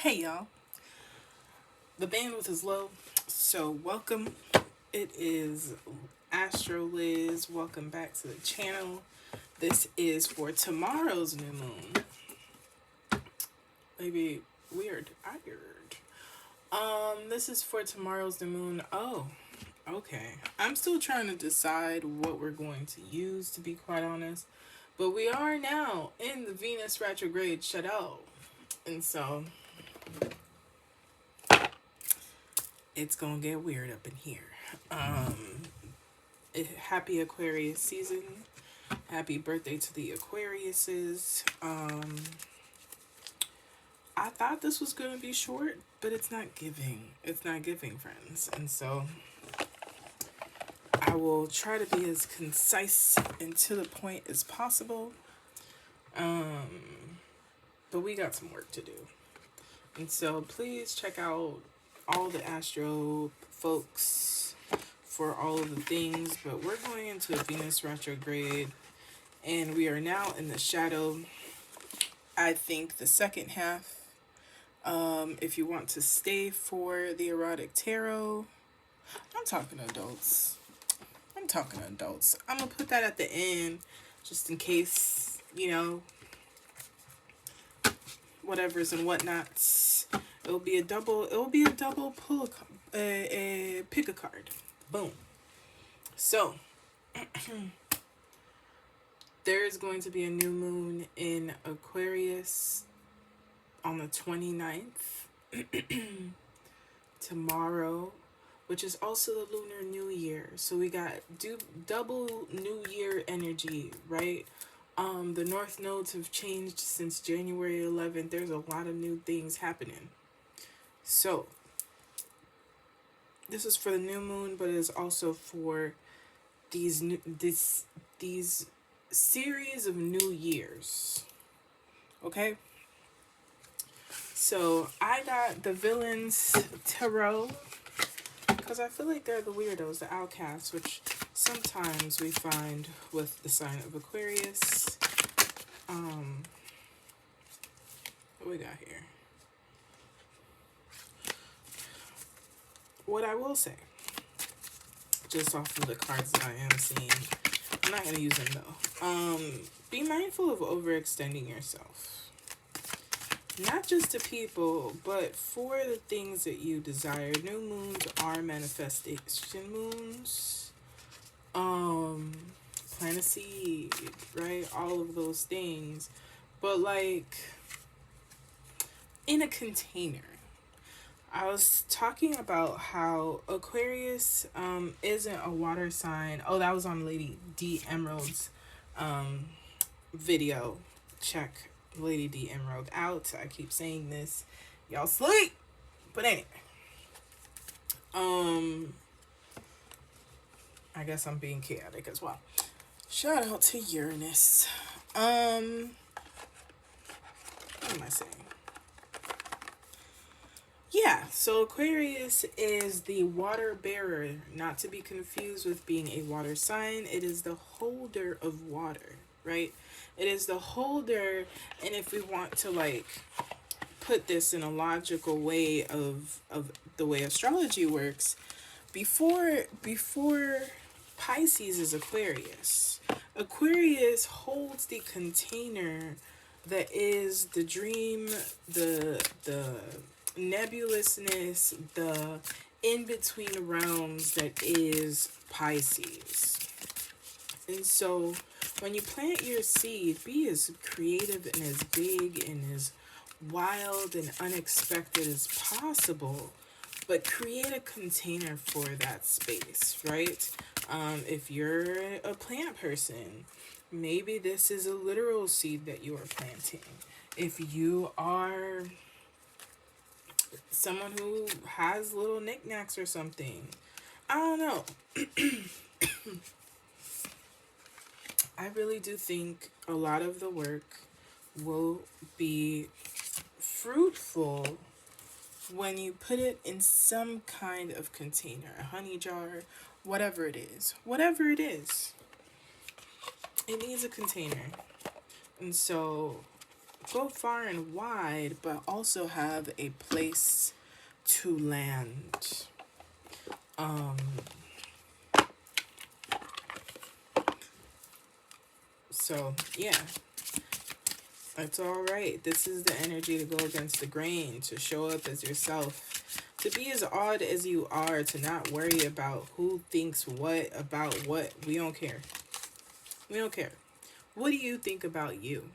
Hey y'all, the bandwidth is low, so welcome. It is Astrolys. Welcome back to the channel. This is for tomorrow's new moon. Maybe weird. This is for tomorrow's new moon. Oh, okay. I'm still trying to decide what we're going to use, to be quite honest. But we are now in the Venus retrograde shadow. And so it's gonna get weird up in here. Happy Aquarius season. Happy birthday to the Aquariuses. I thought this was gonna be short, but it's not giving. It's not giving, friends. And so I will try to be as concise and to the point as possible. But we got some work to do. And so please check out all the Astro folks for all of the things. But we're going into a Venus retrograde, and we are now in the shadow. I think the second half, if you want to stay for the erotic tarot, I'm talking adults. I'm gonna put that at the end, just in case, whatever's and whatnots. It'll be a double pull a pick a card. Boom. So there's going to be a new moon in Aquarius on the 29th tomorrow, which is also the Lunar New Year. So we got double New Year energy, right? The North nodes have changed since January 11th. There's a lot of new things happening. So this is for the new moon, but it is also for these series of new years. Okay? So I got the Villains Tarot, because I feel like they're the weirdos, the outcasts, which sometimes we find with the sign of Aquarius. What we got here? What I will say, just off of the cards that I am seeing, I'm not going to use them though. Be mindful of overextending yourself. Not just to people, but for the things that you desire. New moons are manifestation moons. Plant a seed, right? All of those things. But like, in a container. I was talking about how Aquarius isn't a water sign. Oh, that was on Lady D Emerald's video. Check Lady D Emerald out. I keep saying this. Y'all sleep. But anyway. I guess I'm being chaotic as well. Shout out to Uranus. What am I saying? Yeah, so Aquarius is the water bearer, not to be confused with being a water sign. It is the holder of water, right? It is the holder, and if we want to like put this in a logical way of the way astrology works, before Pisces is Aquarius. Aquarius holds the container that is the dream, the nebulousness, the in-between realms that is Pisces. And so when you plant your seed, be as creative and as big and as wild and unexpected as possible, but create a container for that space, right? If you're a plant person, maybe this is a literal seed that you are planting. If you are someone who has little knickknacks or something, I don't know. I really do think a lot of the work will be fruitful when you put it in some kind of container, a honey jar, whatever it is. It needs a container. And so go far and wide, but also have a place to land. So yeah, it's all right. This is the energy to go against the grain, to show up as yourself, to be as odd as you are, to not worry about who thinks what about what. We don't care. We don't care. What do you think about you?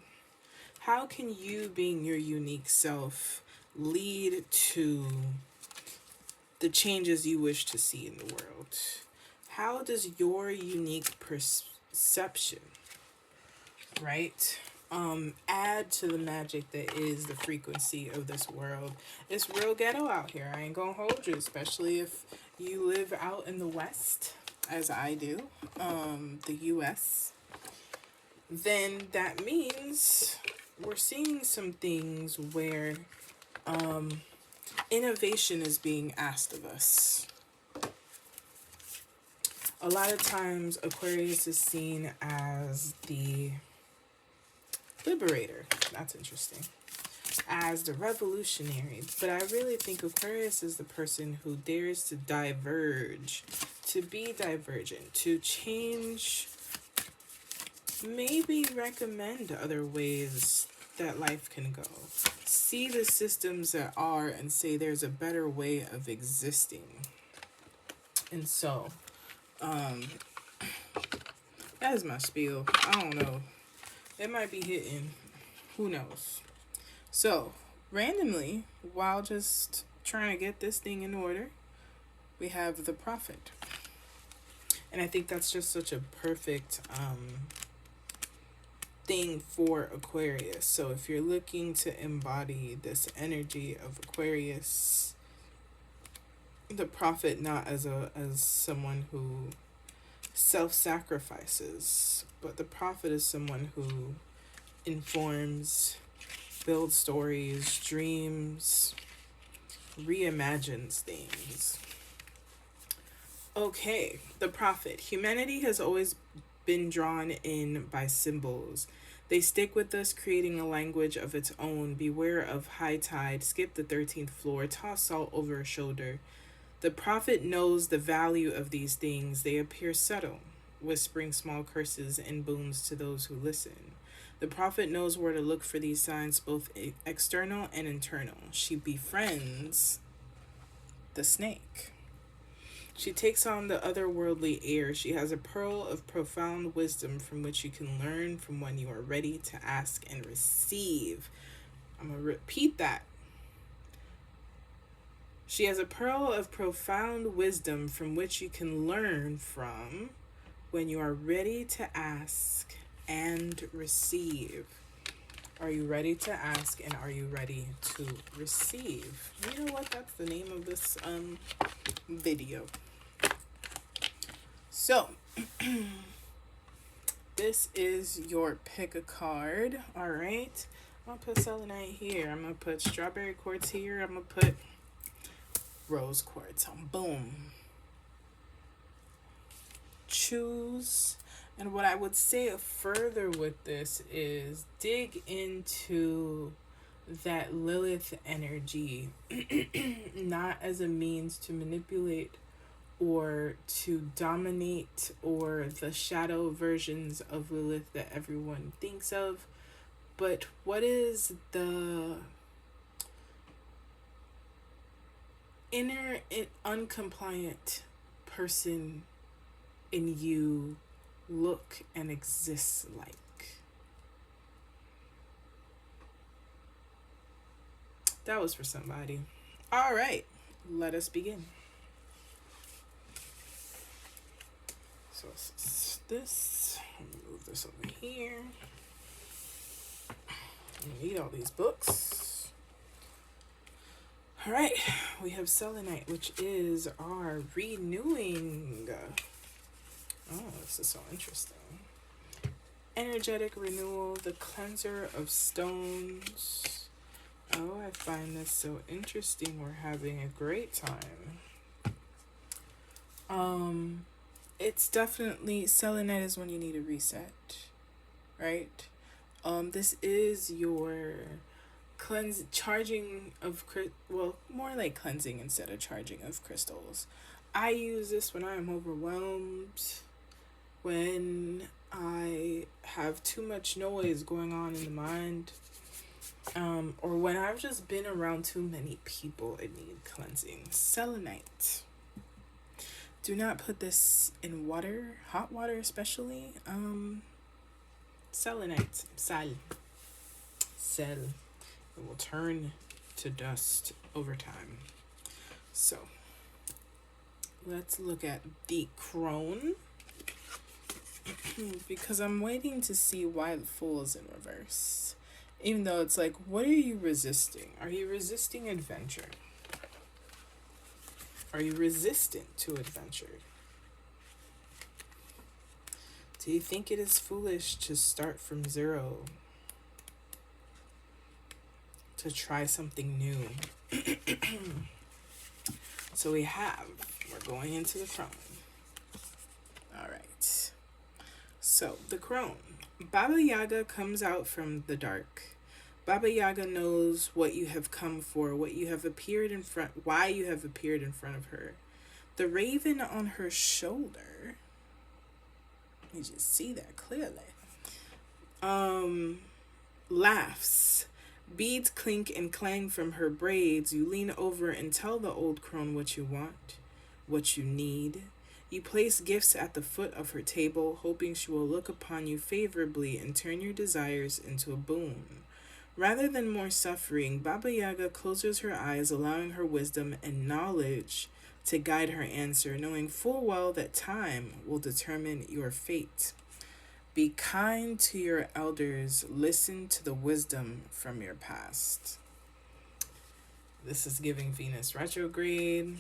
How can you, being your unique self, lead to the changes you wish to see in the world? How does your unique perception, right, add to the magic that is the frequency of this world? It's real ghetto out here. I ain't gonna hold you, especially if you live out in the West, as I do, the US. Then that means we're seeing some things where innovation is being asked of us. A lot of times Aquarius is seen as the liberator. That's interesting. As the revolutionary. But I really think Aquarius is the person who dares to diverge, to be divergent, to change, maybe recommend other ways that life can go. See the systems that are and say there's a better way of existing. And so, that is my spiel. I don't know. It might be hitting. Who knows? So, randomly, while just trying to get this thing in order, we have the Prophet. And I think that's just such a perfect thing for Aquarius. So if you're looking to embody this energy of Aquarius, the Prophet, not as someone who self-sacrifices, but the Prophet is someone who informs, builds stories, dreams, reimagines things. Okay, the Prophet. Humanity has always been drawn in by symbols. They stick with us, creating a language of its own. Beware of high tide, skip the 13th floor, toss salt over a shoulder. The Prophet knows the value of these things. They appear subtle, whispering small curses and boons to those who listen. The Prophet knows where to look for these signs, both external and internal. She befriends the snake. She takes on the otherworldly air. She has a pearl of profound wisdom from which you can learn from when you are ready to ask and receive. I'm going to repeat that. She has a pearl of profound wisdom from which you can learn from when you are ready to ask and receive. Are you ready to ask and are you ready to receive? You know what? That's the name of this video. So, this is your pick a card. All right. I'm going to put selenite here. I'm going to put strawberry quartz here. I'm going to put rose quartz. Boom. Choose. And what I would say further with this is dig into that Lilith energy, not as a means to manipulate or to dominate, or the shadow versions of Lilith that everyone thinks of, but what is the inner uncompliant person in you look and exist like? That was for somebody. All right, let us begin. So this, move this over here. I need all these books. All right, we have selenite, which is our renewing. Oh, this is so interesting. Energetic renewal, the cleanser of stones. Oh, I find this so interesting. We're having a great time. It's definitely, selenite is when you need a reset, right? This is your charging of, well, more like cleansing instead of charging of crystals. I use this when I'm overwhelmed, when I have too much noise going on in the mind, or when I've just been around too many people and need cleansing. Selenite. Do not put this in water, hot water especially. Selenite, sal. It will turn to dust over time. So, let's look at the crone. Because I'm waiting to see why the Fool is in reverse. Even though it's like, what are you resisting? Are you resisting adventure? Are you resistant to adventure? Do you think it is foolish to start from zero? To try something new? So we're going into the crone. Alright. So, the crone. Baba Yaga comes out from the dark. Baba Yaga knows what you have come for, what you have appeared in front, why you have appeared in front of her. The raven on her shoulder, you just see that clearly, laughs. Beads clink and clang from her braids. You lean over and tell the old crone what you want, what you need. You place gifts at the foot of her table, hoping she will look upon you favorably and turn your desires into a boon. Rather than more suffering, Baba Yaga closes her eyes, allowing her wisdom and knowledge to guide her answer, knowing full well that time will determine your fate. Be kind to your elders. Listen to the wisdom from your past. This is giving Venus retrograde.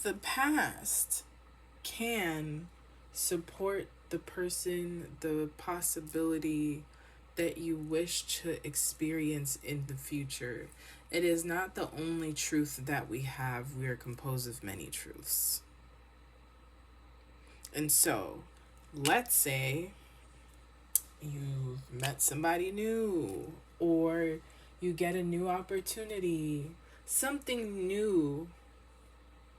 The past can support the person, the possibility that you wish to experience in the future. It is not the only truth that we have. We are composed of many truths. And so, let's say you've met somebody new, or you get a new opportunity. Something new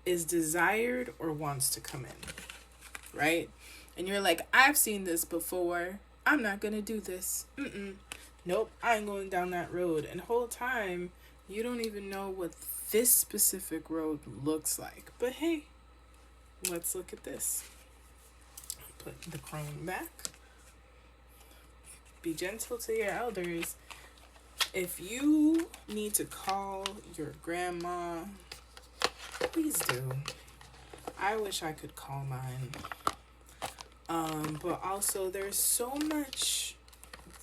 is desired or wants to come in, right? And you're like, I've seen this before. I'm not going to do this. Nope, I ain't going down that road. And the whole time, you don't even know what this specific road looks like. But hey, let's look at this. Put the crone back. Be gentle to your elders. If you need to call your grandma, please do. I wish I could call mine. But also there's so much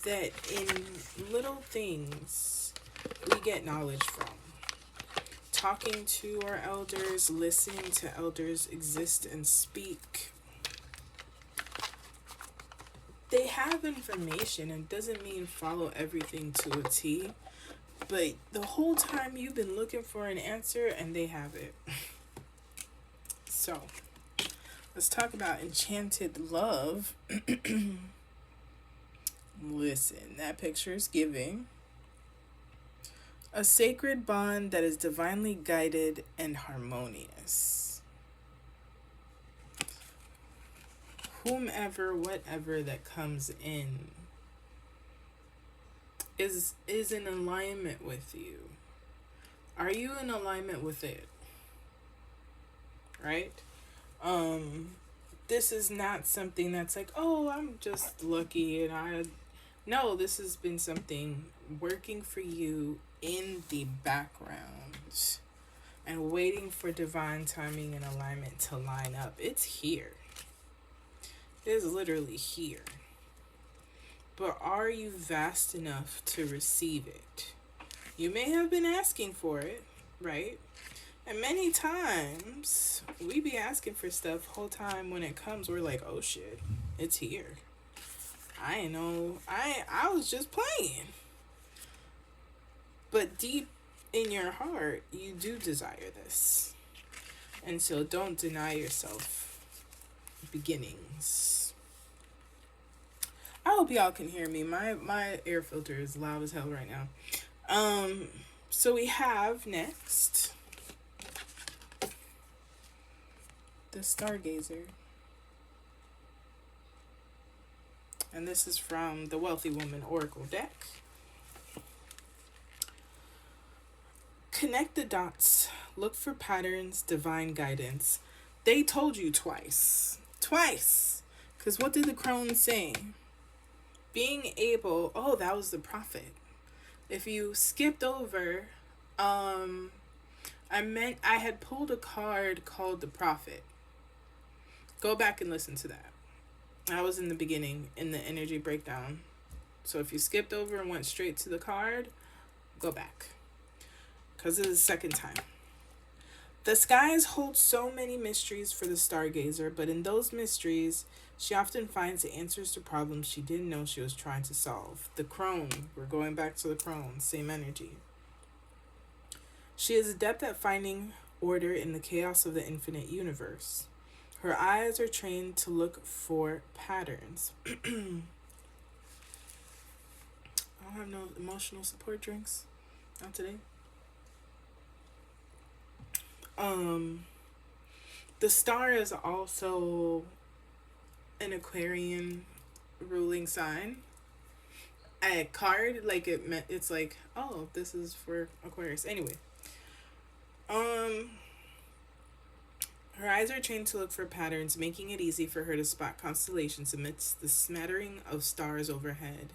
that in little things we get knowledge from. Talking to our elders, listening to elders exist and speak. They have information, and doesn't mean follow everything to a T, but the whole time you've been looking for an answer and they have it. So, let's talk about enchanted love. Listen, that picture is giving a sacred bond that is divinely guided and harmonious. Whomever, whatever that comes in is in alignment with you. Are you in alignment with it? Right? This is not something that's like, oh, I'm just lucky and no, this has been something working for you in the background and waiting for divine timing and alignment to line up. It's here. It is literally here. But are you vast enough to receive it? You may have been asking for it, right? And many times we be asking for stuff whole time when it comes we're like, oh shit, it's here. I ain't know, I was just playing. But deep in your heart, you do desire this. And so don't deny yourself beginnings. I hope y'all can hear me. My air filter is loud as hell right now. So we have next the Stargazer. And this is from the Wealthy Woman Oracle deck. Connect the dots. Look for patterns, divine guidance. They told you twice. Twice. Because what did the crone say? Being able... Oh, that was the prophet. If you skipped over, I had pulled a card called the prophet. Go back and listen to that. I was in the beginning in the energy breakdown. So if you skipped over and went straight to the card, go back. Because this is the second time. The skies hold so many mysteries for the stargazer, but in those mysteries, she often finds the answers to problems she didn't know she was trying to solve. The crone. We're going back to the crone. Same energy. She is adept at finding order in the chaos of the infinite universe. Her eyes are trained to look for patterns. I don't have no emotional support drinks. Not today. The star is also an Aquarian ruling sign. A card, like it's like, oh, this is for Aquarius. Anyway. Her eyes are trained to look for patterns, making it easy for her to spot constellations amidst the smattering of stars overhead.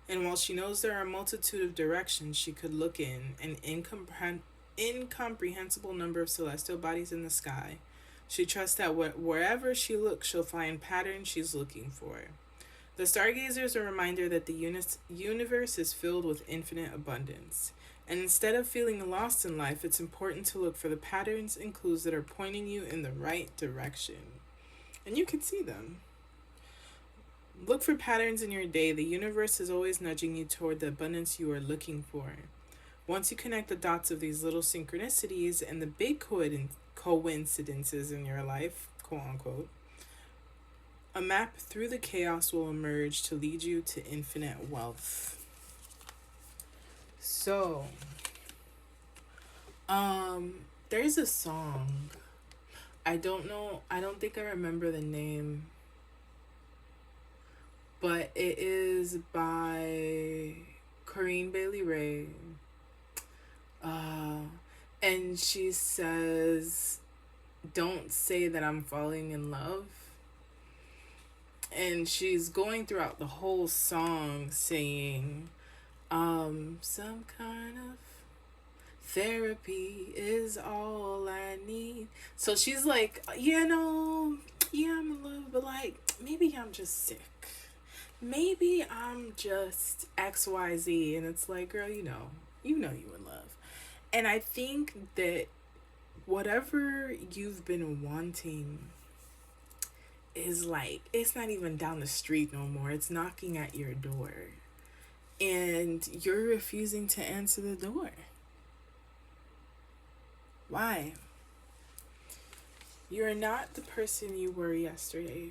And while she knows there are a multitude of directions she could look in, an incomprehensible number of celestial bodies in the sky, she trusts that wherever she looks, she'll find patterns she's looking for. The stargazer is a reminder that the universe is filled with infinite abundance. And instead of feeling lost in life, it's important to look for the patterns and clues that are pointing you in the right direction. And you can see them. Look for patterns in your day. The universe is always nudging you toward the abundance you are looking for. Once you connect the dots of these little synchronicities and the big coincidences in your life, quote unquote, a map through the chaos will emerge to lead you to infinite wealth. So, there's a song. I don't think I remember the name, but it is by Corinne Bailey Rae. And she says, "Don't say that I'm falling in love." And she's going throughout the whole song saying, some kind of therapy is all I need. So she's like, yeah, I'm in love, but like, maybe I'm just sick. Maybe I'm just XYZ. And it's like, girl, you know you in love. And I think that whatever you've been wanting is like, it's not even down the street no more. It's knocking at your door. And you're refusing to answer the door. Why? You're not the person you were yesterday.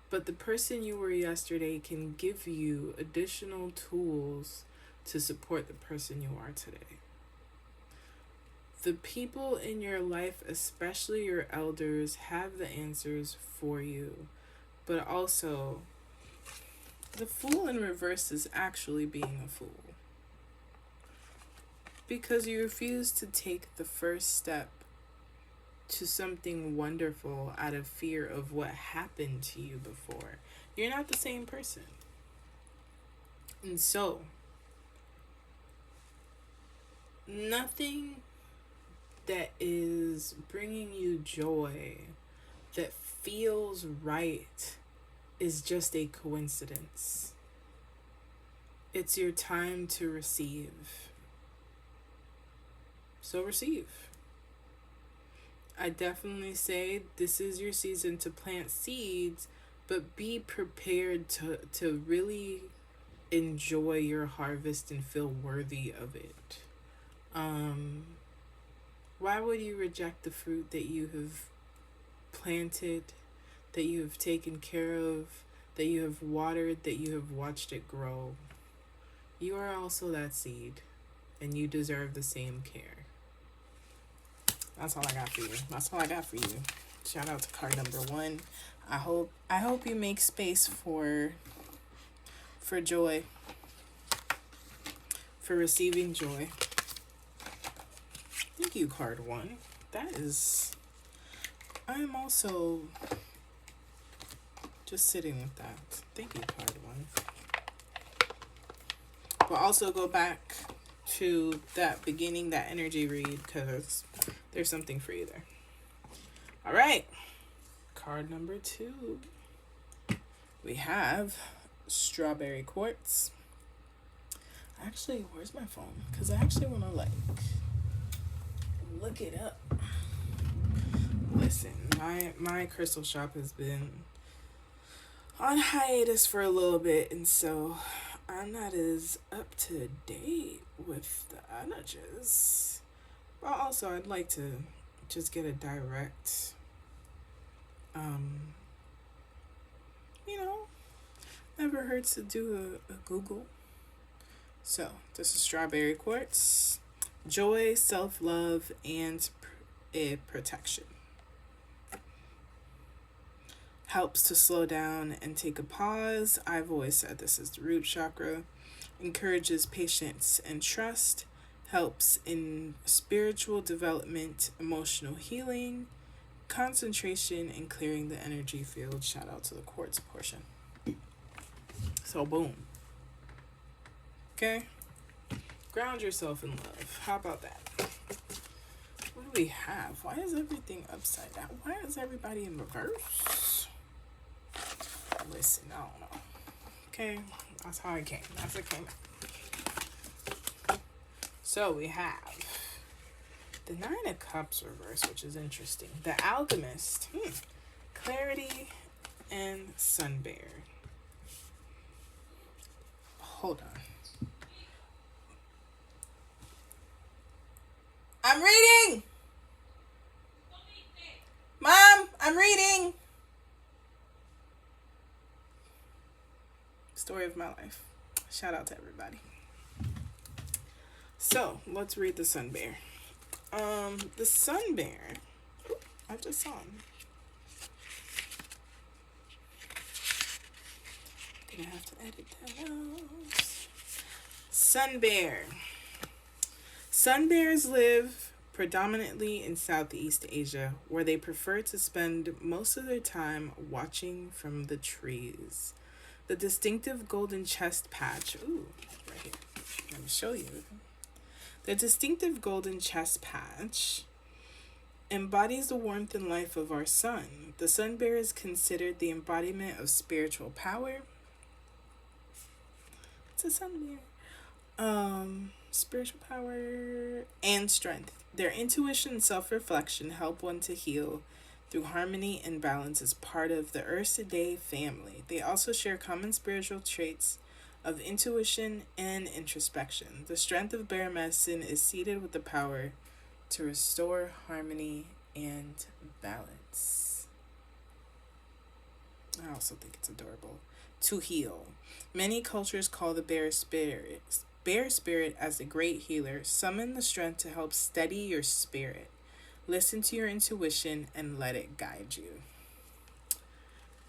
But the person you were yesterday can give you additional tools to support the person you are today. The people in your life, especially your elders, have the answers for you. But also, the fool in reverse is actually being a fool. Because you refuse to take the first step to something wonderful out of fear of what happened to you before. You're not the same person. And so, nothing that is bringing you joy, that feels right, is just a coincidence. It's your time to receive. So receive. I definitely say this is your season to plant seeds, but be prepared to really enjoy your harvest and feel worthy of it. Why would you reject the fruit that you have planted, that you have taken care of, that you have watered, that you have watched it grow. You are also that seed, and you deserve the same care. That's all I got for you. That's all I got for you. Shout out to card number 1. I hope you make space for joy, for receiving joy. Thank you, card 1. I am also just sitting with that. Thank you, card 1. We'll also go back to that beginning, that energy read, because there's something for you there. All right. Card number 2. We have strawberry quartz. Actually, where's my phone? Because I actually want to look it up. Listen, my crystal shop has been on hiatus for a little bit, and so I'm not as up to date with the energies. But also, I'd like to just get a direct, never hurts to do a Google. So, this is strawberry quartz. Joy, self-love, and protection. Helps to slow down and take a pause. I've always said this is the root chakra. Encourages patience and trust. Helps in spiritual development, emotional healing, concentration, and clearing the energy field. Shout out to the quartz portion. So boom. Okay? Ground yourself in love. How about that? What do we have? Why is everything upside down? Why is everybody in reverse? Listen, I don't know. Okay? That's how it came. That's what came out. So we have the 9 of Cups reverse, which is interesting. The Alchemist. Clarity and Sun Bear. Hold on. I'm reading! Mom, I'm reading! Story of my life. Shout out to everybody. So, let's read the Sun Bear. The Sun Bear. I just saw him. Gonna have to edit that out. Sun Bear. Sun bears live predominantly in Southeast Asia, where they prefer to spend most of their time watching from the trees. The distinctive golden chest patch, right here, let me show you. The distinctive golden chest patch embodies the warmth and life of our sun. The sun bear is considered the embodiment of spiritual power. It's a sun bear. Spiritual power and strength. Their intuition and self-reflection help one to heal through harmony and balance as part of the Ursidae family. They also share common spiritual traits of intuition and introspection. The strength of bear medicine is seated with the power to restore harmony and balance. I also think it's adorable. To heal. Many cultures call the bear spirit as a great healer. Summon the strength to help steady your spirit. Listen to your intuition and let it guide you.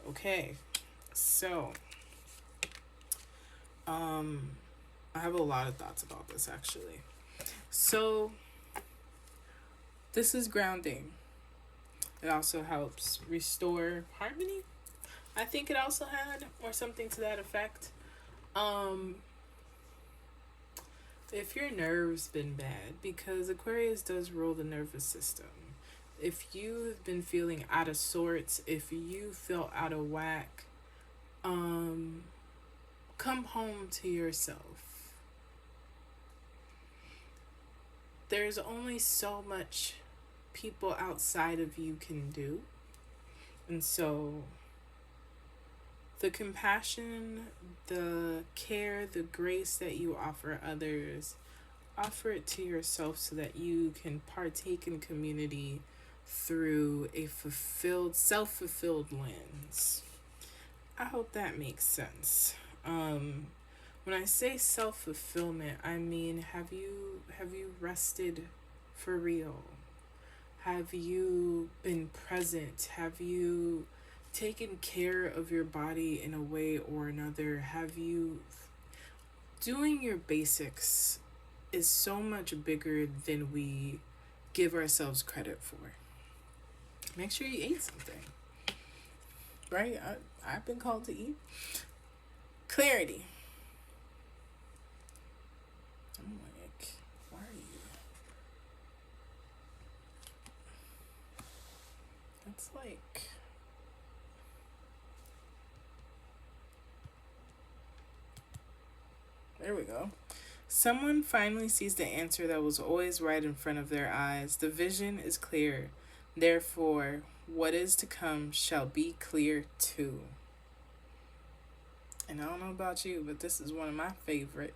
Okay, so I have a lot of thoughts about this actually. So this is grounding. It also helps restore harmony. I think it also had, or something to that effect. If your nerves been bad, because Aquarius does rule the nervous system. If you've been feeling out of sorts, if you feel out of whack, come home to yourself. There's only so much people outside of you can do. And so the compassion, the care, the grace that you offer others, offer it to yourself so that you can partake in community through a self-fulfilled lens. I hope that makes sense. When I say self-fulfillment, I mean, have you rested for real? Have you been present? Have you taken care of your body in a way or another? Have you doing your basics is so much bigger than we give ourselves credit for. Make sure you ate something. Right? I've been called to eat. Clarity. I'm like, why are you? That's like, there we go. Someone finally sees the answer that was always right in front of their eyes. The vision is clear. Therefore, what is to come shall be clear too. And I don't know about you, but this is one of my favorite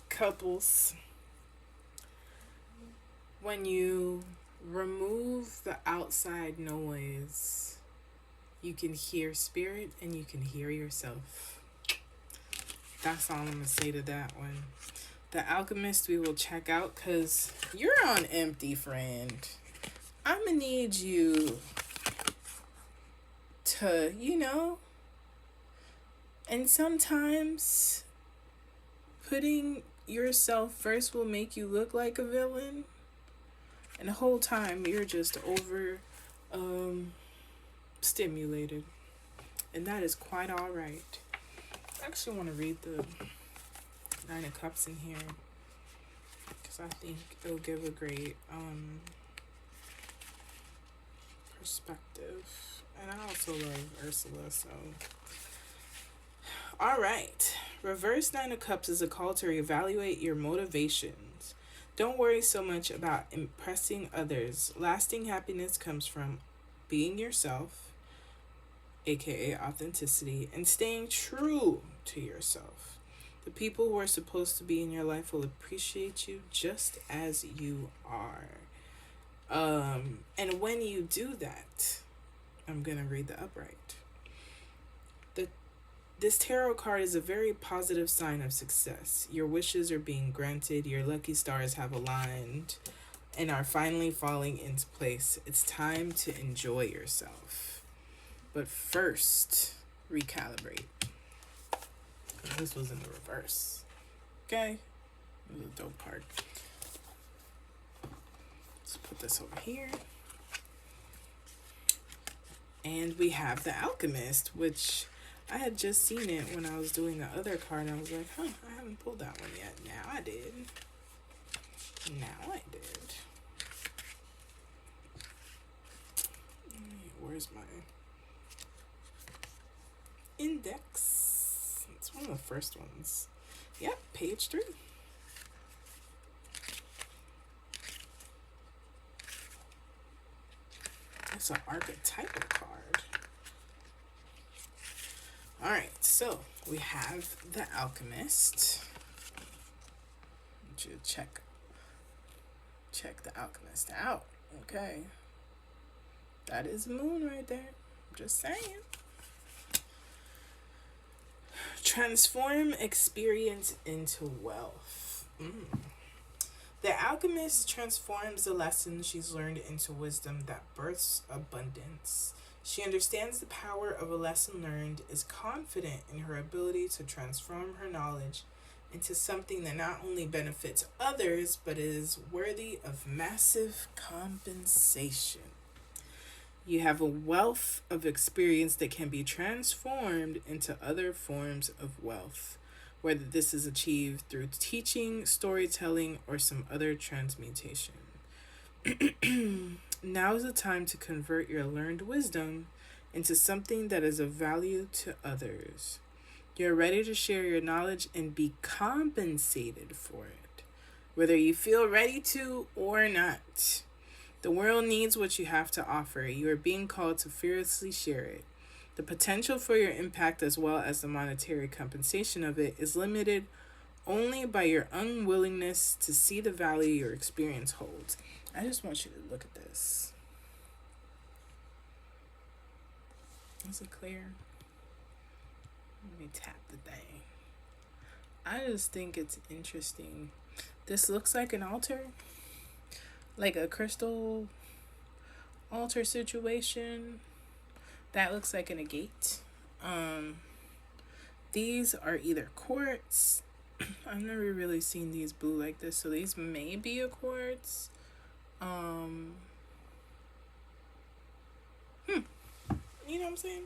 couples. When you remove the outside noise, you can hear spirit and you can hear yourself. That's all I'm going to say to that one. The Alchemist we will check out because you're on empty, friend. I'm going to need you to, and sometimes putting yourself first will make you look like a villain. And the whole time you're just over stimulated. And that is quite all right. I actually want to read the Nine of Cups in here because I think it'll give a great perspective. And I also love Ursula, so. All right. Reverse Nine of Cups is a call to reevaluate your motivations. Don't worry so much about impressing others. Lasting happiness comes from being yourself, aka authenticity, and staying true to yourself. The people who are supposed to be in your life will appreciate you just as you are. And when you do that, I'm going to read the upright. This tarot card is a very positive sign of success. Your wishes are being granted, your lucky stars have aligned, and are finally falling into place. It's time to enjoy yourself. But first, recalibrate. This was in the reverse. Okay? This is a dope part. Let's put this over here. And we have the Alchemist, which I had just seen it when I was doing the other card. And I was like, I haven't pulled that one yet. Now I did. Where's my index? It's one of the first ones. Yep, page 3. It's an archetypal card. Alright, so we have the Alchemist. I want you to check the Alchemist out. Okay. That is the moon right there. I'm just saying. Transform experience into wealth. The Alchemist transforms the lessons she's learned into wisdom that births abundance. She understands the power of a lesson learned, is confident in her ability to transform her knowledge into something that not only benefits others, but is worthy of massive compensation. You have a wealth of experience that can be transformed into other forms of wealth, whether this is achieved through teaching, storytelling, or some other transmutation. Now is the time to convert your learned wisdom into something that is of value to others. You're ready to share your knowledge and be compensated for it, whether you feel ready to or not. The world needs what you have to offer. You are being called to fearlessly share it. The potential for your impact, as well as the monetary compensation of it, is limited only by your unwillingness to see the value your experience holds. I just want you to look at this. Is it clear? Let me tap the thing. I just think it's interesting. This looks like an altar, like a crystal altar situation. That looks like in a gate. These are either quartz. I've never really seen these blue like this, so these may be a quartz. You know what I'm saying?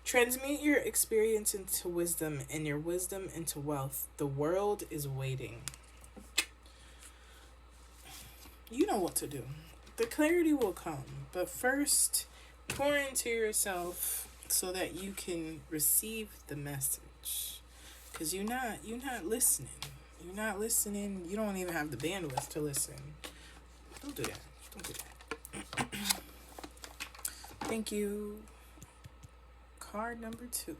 Transmute your experience into wisdom and your wisdom into wealth. The world is waiting. You know what to do. The clarity will come, but first, pour into yourself so that you can receive the message. Because you're not listening. You're not listening. You don't even have the bandwidth to listen. Don't do that. Don't do that. Thank you. Card number 2.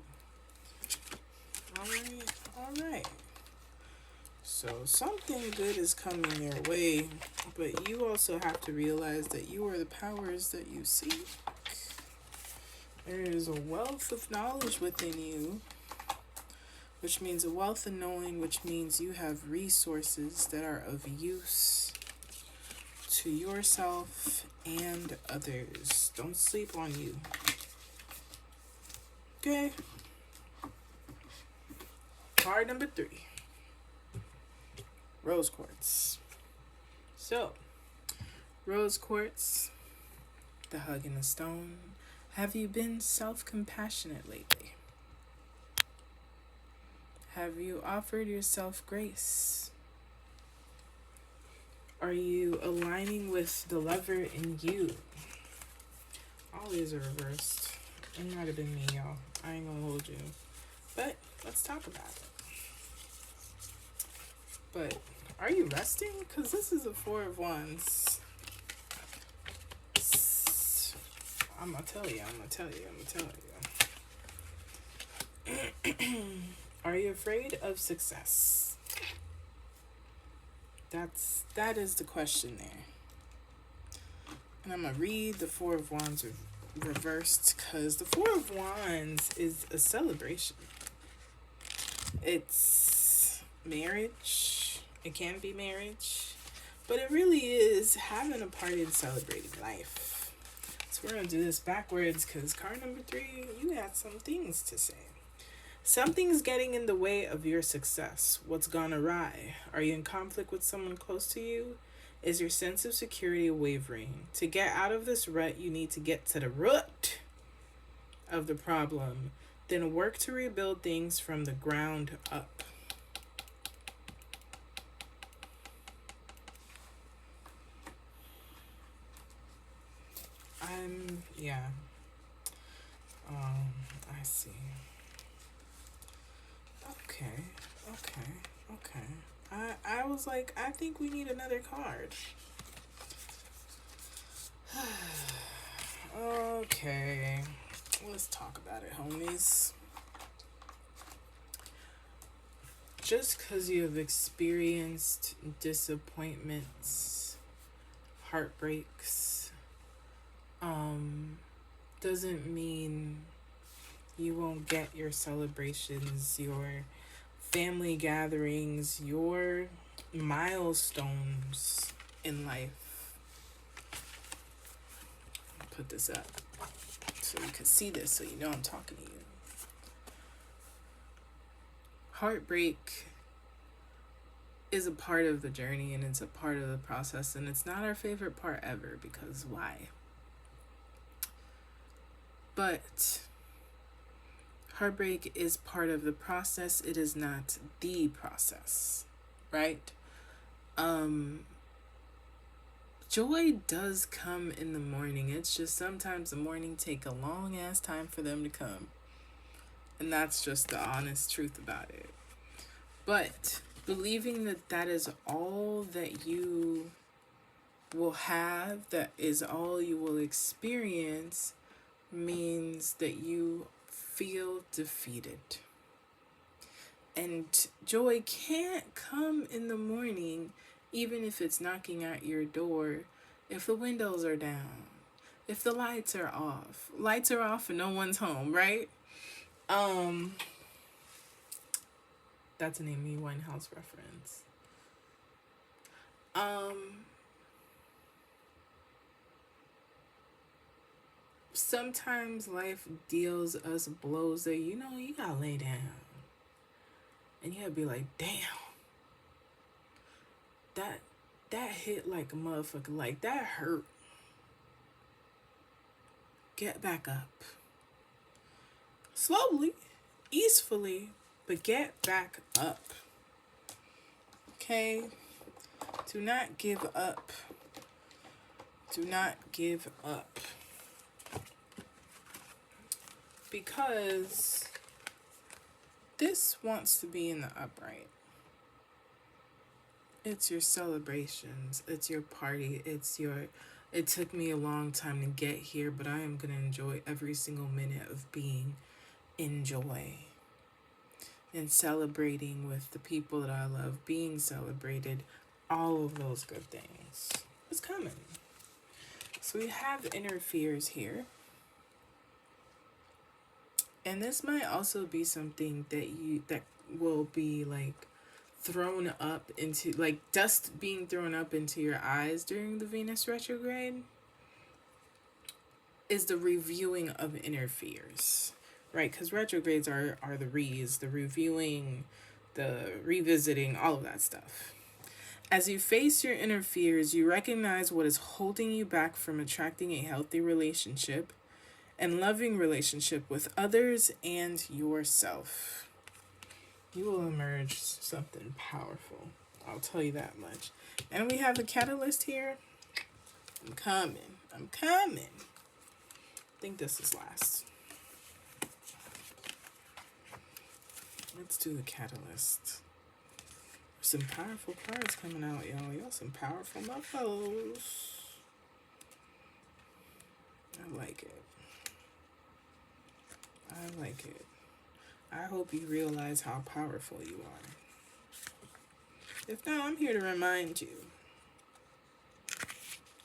All right. So something good is coming your way, but you also have to realize that you are the powers that you seek. There is a wealth of knowledge within you, which means a wealth of knowing, which means you have resources that are of use to yourself and others. Don't sleep on you. Okay. Card number 3. Rose quartz. So, rose quartz, the hug and the stone. Have you been self-compassionate lately? Have you offered yourself grace? Are you aligning with the lover in you? All these are reversed. It might have been me, y'all. I ain't gonna hold you. But let's talk about it. But are you resting? Because this is a 4 of Wands. I'm gonna tell you. Are you afraid of success? That is the question there. And I'm gonna read the 4 of Wands reversed, because the 4 of Wands is a celebration. It's marriage. It can be marriage, but it really is having a party and celebrating life. So we're gonna do this backwards, because card number 3, you got some things to say. Something's getting in the way of your success. What's gone awry? Are you in conflict with someone close to you? Is your sense of security wavering? To get out of this rut, you need to get to the root of the problem, then work to rebuild things from the ground up. I see. Okay. I was like, I think we need another card. Okay. Let's talk about it, homies. Just because you have experienced disappointments, heartbreaks, doesn't mean you won't get your celebrations, your family gatherings, your milestones in life. I'll put this up so you can see this, so you know I'm talking to you. Heartbreak is a part of the journey, and it's a part of the process, and it's not our favorite part ever, because why? But heartbreak is part of the process. It is not the process, right? Joy does come in the morning. It's just sometimes the morning take a long ass time for them to come. And that's just the honest truth about it. But believing that that is all that you will have, that is all you will experience, means that you feel defeated. And joy can't come in the morning, even if it's knocking at your door, if the windows are down, if the lights are off. Lights are off and no one's home, right? That's an Amy Winehouse reference. Sometimes life deals us blows that, you know, you gotta lay down. And you gotta be like, damn. That hit like a motherfucker. Like, that hurt. Get back up. Slowly, easefully, but get back up. Okay? Do not give up. Do not give up. Because this wants to be in the upright. It's your celebrations. It's your party. It took me a long time to get here, but I am going to enjoy every single minute of being in joy and celebrating with the people that I love, being celebrated, all of those good things. It's coming. So we have inner fears here. And this might also be something that will be like thrown up into, like dust being thrown up into your eyes during the Venus retrograde, is the reviewing of inner fears, right? Because retrogrades are the reviewing, the revisiting, all of that stuff. As you face your inner fears, you recognize what is holding you back from attracting a healthy relationship and loving relationship with others and yourself. You will emerge something powerful. I'll tell you that much. And we have the catalyst here. I'm coming. I think this is last. Let's do the catalyst. Some powerful cards coming out, y'all. Y'all some powerful mofos. I like it. I hope you realize how powerful you are. If not, I'm here to remind you.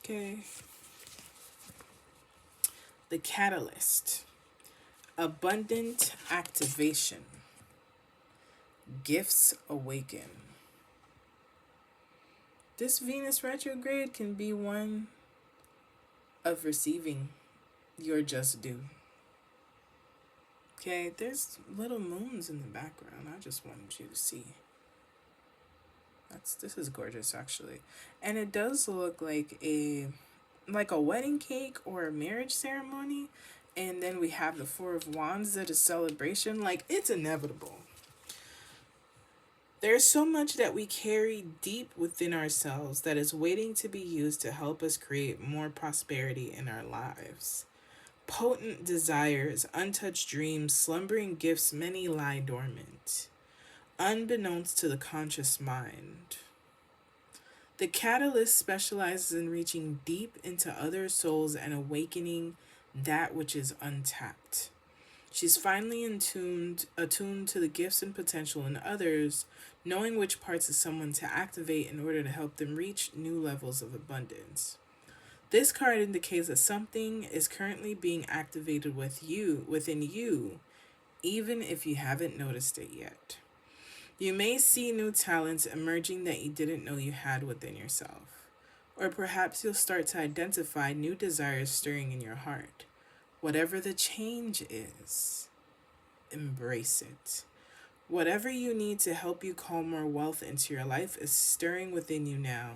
Okay. The catalyst. Abundant activation. Gifts awaken. This Venus retrograde can be one of receiving your just due. Okay, there's little moons in the background. I just wanted you to see. This is gorgeous, actually. And it does look like a wedding cake or a marriage ceremony. And then we have the Four of Wands that is celebration. Like, it's inevitable. There's so much that we carry deep within ourselves that is waiting to be used to help us create more prosperity in our lives. Potent desires, untouched dreams, slumbering gifts, many lie dormant, unbeknownst to the conscious mind. The catalyst specializes in reaching deep into other souls and awakening that which is untapped. She's finally attuned to the gifts and potential in others, knowing which parts of someone to activate in order to help them reach new levels of abundance. This card indicates that something is currently being activated within you, even if you haven't noticed it yet. You may see new talents emerging that you didn't know you had within yourself. Or perhaps you'll start to identify new desires stirring in your heart. Whatever the change is, embrace it. Whatever you need to help you call more wealth into your life is stirring within you now.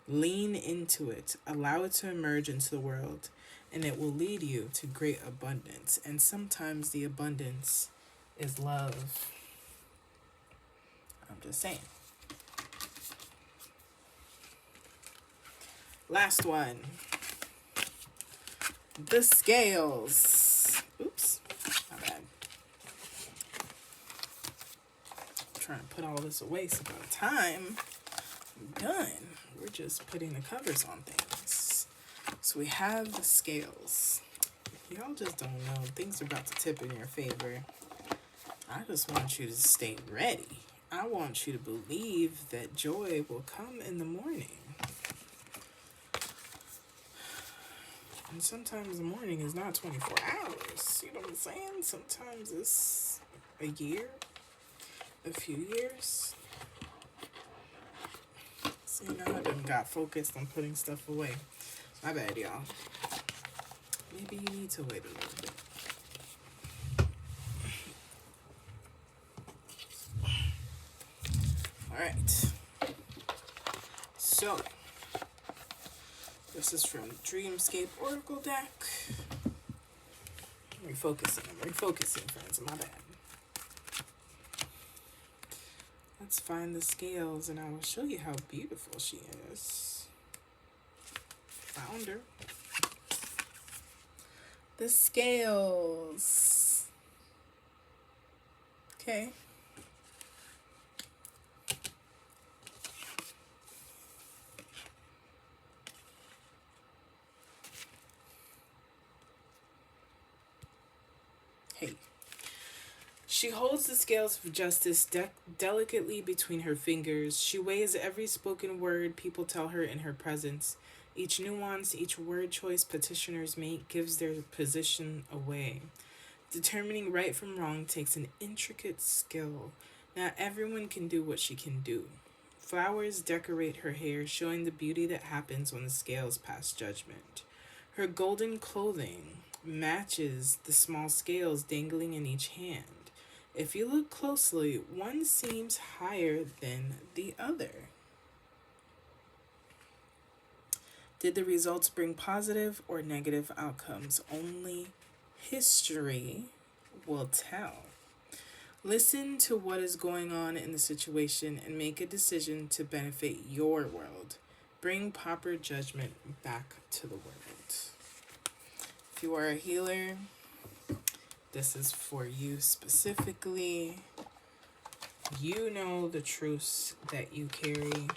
Lean into it, allow it to emerge into the world, and it will lead you to great abundance. And sometimes the abundance is love. I'm just saying. Last one. The scales. Oops, my bad. I'm trying to put all this away so by the time I'm done, we're just putting the covers on things. So we have the scales. Y'all just don't know. Things are about to tip in your favor. I just want you to stay ready. I want you to believe that joy will come in the morning. And sometimes the morning is not 24 hours. You know what I'm saying? Sometimes it's a year, a few years. So, you know, I done got focused on putting stuff away. My bad, y'all. Maybe you need to wait a little bit. Alright. So, this is from Dreamscape Oracle deck. I'm refocusing, friends. My bad. Let's find the scales and I will show you how beautiful she is. Found her. The scales. Okay. Hey. She holds the scales of justice delicately between her fingers. She weighs every spoken word people tell her in her presence. Each nuance, each word choice petitioners make gives their position away. Determining right from wrong takes an intricate skill. Not everyone can do what she can do. Flowers decorate her hair, showing the beauty that happens when the scales pass judgment. Her golden clothing matches the small scales dangling in each hand. If you look closely, one seems higher than the other. Did the results bring positive or negative outcomes? Only history will tell. Listen to what is going on in the situation and make a decision to benefit your world. Bring proper judgment back to the world. If you are a healer, this is for you specifically. You know the truths that you carry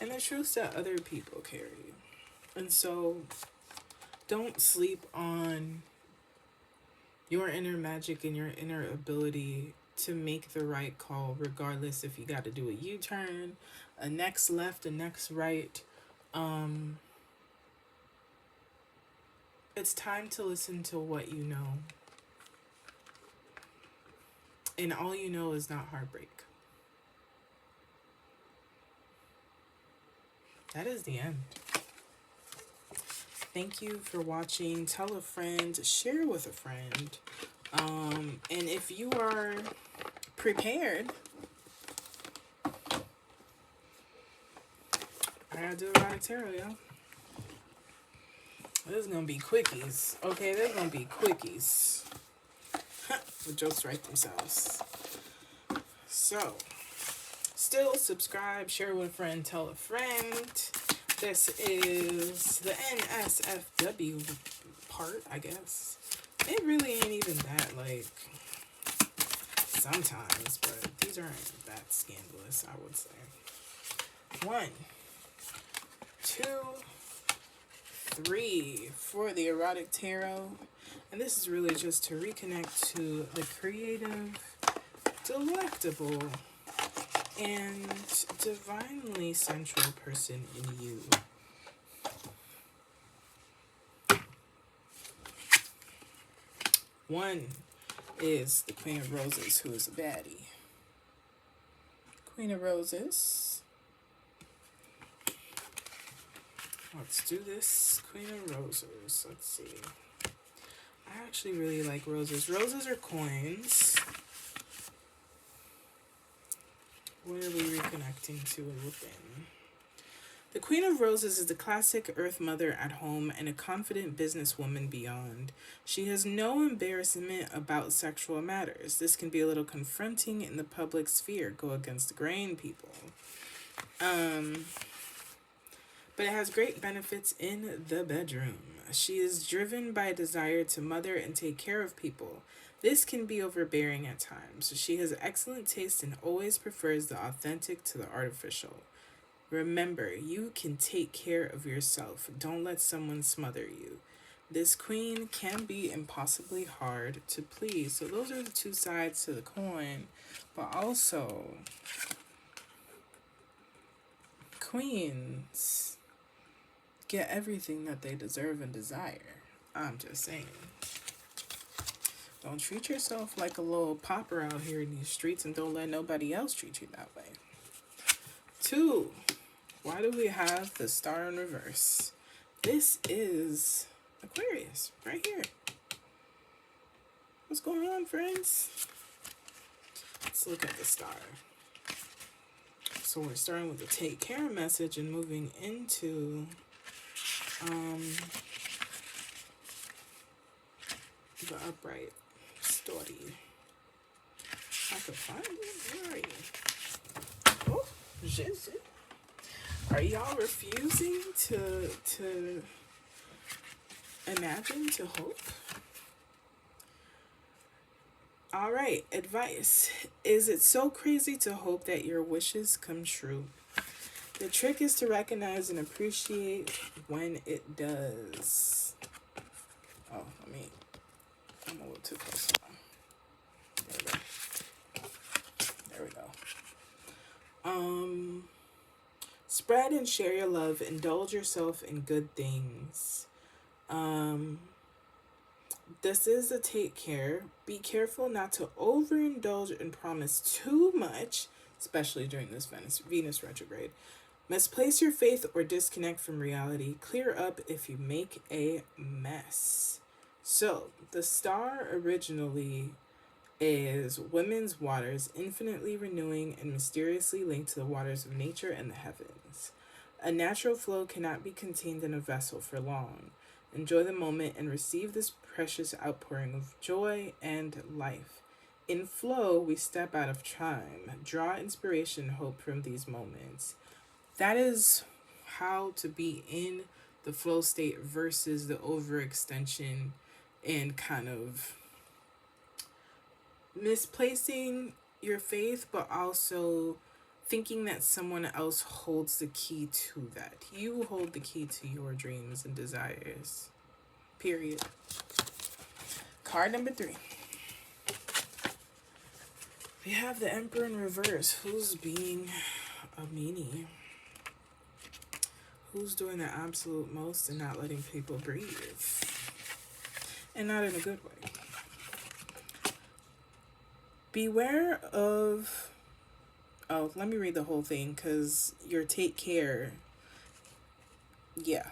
and the truths that other people carry. And so don't sleep on your inner magic and your inner ability to make the right call, regardless if you got to do a U-turn, a next left, a next right. It's time to listen to what you know. And all you know is not heartbreak. That is the end. Thank you for watching. Tell a friend, share with a friend. And if you are prepared, I gotta do erotic tarot, y'all. This is gonna be quickies. Okay, there's gonna be quickies. The jokes write themselves. So, still subscribe, share with a friend, tell a friend. This is the NSFW part, I guess. It really ain't even that, like, sometimes, but these aren't that scandalous, I would say. 1, 2, 3 for the erotic tarot. And this is really just to reconnect to the creative, delectable, and divinely sensual person in you. One is the Queen of Roses, who is a baddie. Queen of Roses. Let's do this. Queen of Roses. Let's see. I actually really like roses. Roses are coins. What are we reconnecting to within? The Queen of Roses is the classic Earth Mother at home and a confident businesswoman beyond. She has no embarrassment about sexual matters. This can be a little confronting in the public sphere. Go against the grain, people. But it has great benefits in the bedroom. She is driven by a desire to mother and take care of people. This can be overbearing at times. She has excellent taste and always prefers the authentic to the artificial. Remember, you can take care of yourself. Don't let someone smother you. This queen can be impossibly hard to please. So those are the two sides to the coin. But also, queens get everything that they deserve and desire. I'm just saying. Don't treat yourself like a little pauper out here in these streets, and don't let nobody else treat you that way. 2, why do we have the star in reverse? This is Aquarius right here. What's going on, friends? Let's look at the star. So we're starting with the take care message and moving into the upright story. I could find it. Where are you? Oh, Jesus. Are y'all refusing to imagine, to hope? All right, advice. Is it so crazy to hope that your wishes come true? The trick is to recognize and appreciate when it does. Oh, I'm a little too close. There we go. Spread and share your love. Indulge yourself in good things. This is a take care. Be careful not to overindulge and promise too much, especially during this Venus retrograde. Misplace your faith or disconnect from reality. Clear up if you make a mess. So, the star originally is women's waters, infinitely renewing and mysteriously linked to the waters of nature and the heavens. A natural flow cannot be contained in a vessel for long. Enjoy the moment and receive this precious outpouring of joy and life. In flow, we step out of time, draw inspiration and hope from these moments. That is how to be in the flow state versus the overextension and kind of misplacing your faith, but also thinking that someone else holds the key to that. You hold the key to your dreams and desires. Period. Card number 3. We have the Emperor in reverse. Who's being a meanie? Who's doing the absolute most and not letting people breathe? And not in a good way. Beware of... Oh, let me read the whole thing, because your take care... Yeah.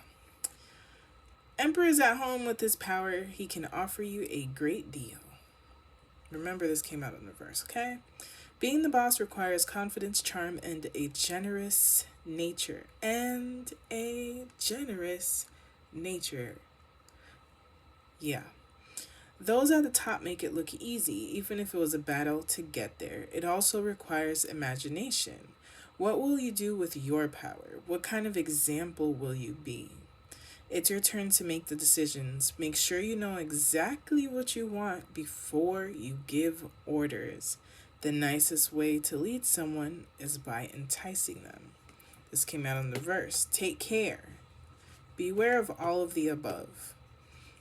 Emperor is at home with his power. He can offer you a great deal. Remember, this came out in reverse, okay? Being the boss requires confidence, charm, and a generous nature. Yeah. Those at the top make it look easy, even if it was a battle to get there. It also requires imagination. What will you do with your power? What kind of example will you be? It's your turn to make the decisions. Make sure you know exactly what you want before you give orders. The nicest way to lead someone is by enticing them. This came out in the verse. Take care. Beware of all of the above.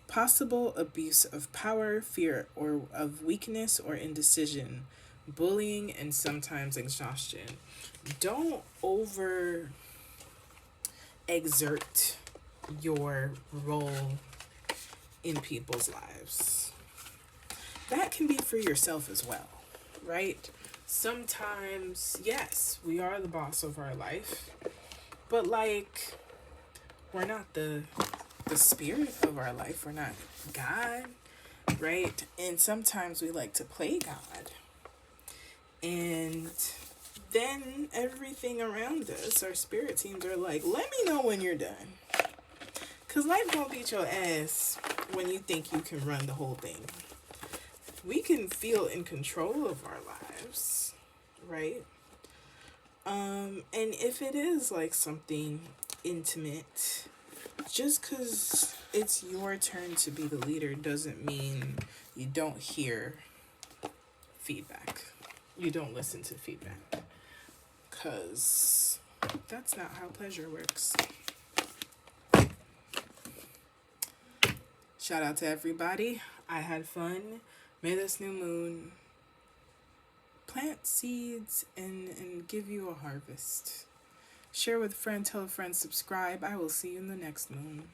Possible abuse of power, fear or of weakness or indecision, bullying, and sometimes exhaustion. Don't over exert your role in people's lives. That can be for yourself as well, right? Sometimes, yes, we are the boss of our life, but like, we're not the spirit of our life. We're not God, right? And sometimes we like to play God. And then everything around us, our spirit teams are like, let me know when you're done. Because life gonna beat your ass when you think you can run the whole thing. We can feel in control of our lives, right? And if it is like something intimate, just because it's your turn to be the leader doesn't mean you don't hear feedback. You don't listen to feedback. Because that's not how pleasure works. Shout out to everybody. I had fun. May this new moon plant seeds and give you a harvest. Share with a friend, tell a friend, subscribe. I will see you in the next moon.